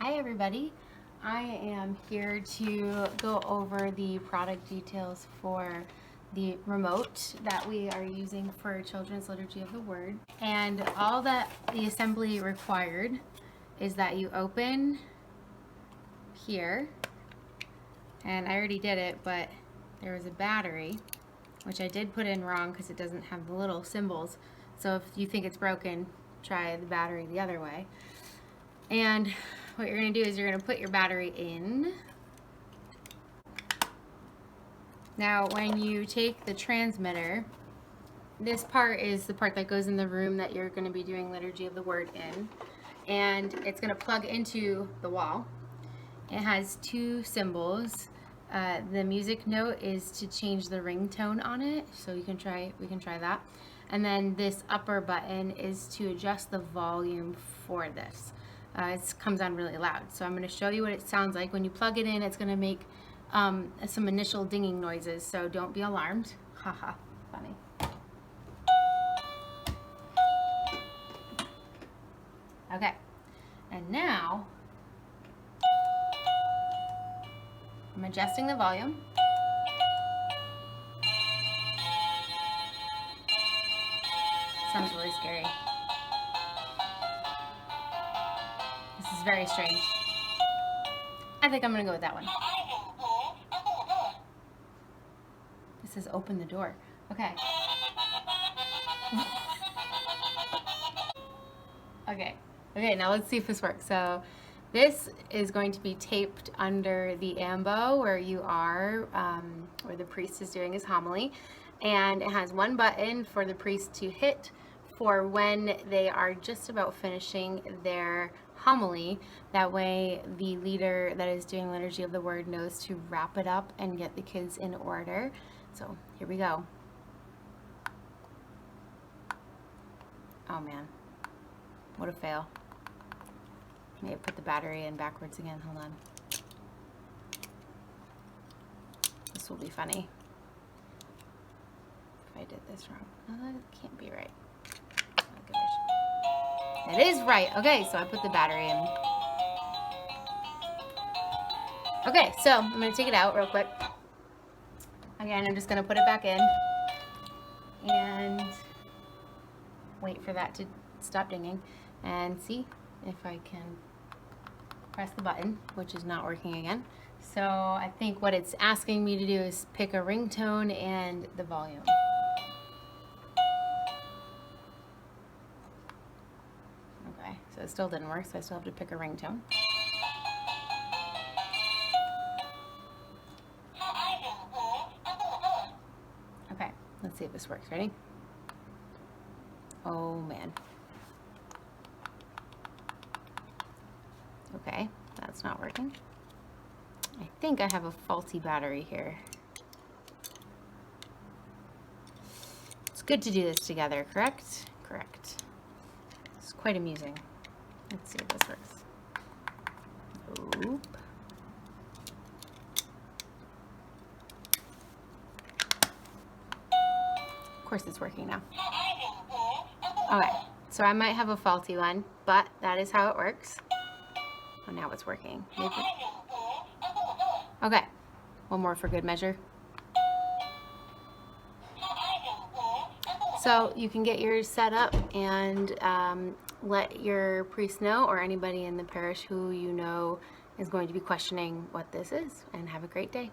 Hi everybody, I am here to go over the product details for the remote that we are using for Children's Liturgy of the Word. And all that the assembly required is that you open here, and I already did it, but there was a battery, which I did put in wrong because it doesn't have the little symbols. So if you think it's broken, try the battery the other way. And what you're going to do is you're going to put your battery in. Now when you take the transmitter, this part is the part that goes in the room that you're going to be doing Liturgy of the Word in, and it's going to plug into the wall. It has two symbols. The music note is to change the ringtone on it, so we can try that. And then this upper button is to adjust the volume for this. It comes on really loud, so I'm going to show you what it sounds like. When you plug it in, it's going to make some initial dinging noises, so don't be alarmed. Haha, funny. Okay, and now I'm adjusting the volume. Sounds really scary. This is very strange. I think I'm gonna go with that one. This says open the door. Okay. Okay, now let's see if this works. So this is going to be taped under the ambo where you are, where the priest is doing his homily. And it has one button for the priest to hit for when they are just about finishing their homily. That way the leader that is doing Liturgy of the Word knows to wrap it up and get the kids in order. So here we go. Oh man, what a fail. Maybe put the battery in backwards again, hold on. This will be funny. If I did this wrong, it can't be right. It is right. Okay, so I put the battery in. Okay, so I'm going to take it out real quick. Again, I'm just going to put it back in and wait for that to stop dinging and see if I can press the button, which is not working again. So I think what it's asking me to do is pick a ringtone and the volume. Okay, so it still didn't work, so I still have to pick a ringtone. Okay, let's see if this works. Ready? Oh man. Okay, that's not working. I think I have a faulty battery here. It's good to do this together, correct? Correct. It's quite amusing. Let's see if this works. Oop. Of course it's working now. Okay, so I might have a faulty one, but that is how it works. Oh, now it's working. Maybe. Okay, one more for good measure. So you can get yours set up and let your priest know, or anybody in the parish who you know is going to be questioning what this is, and have a great day.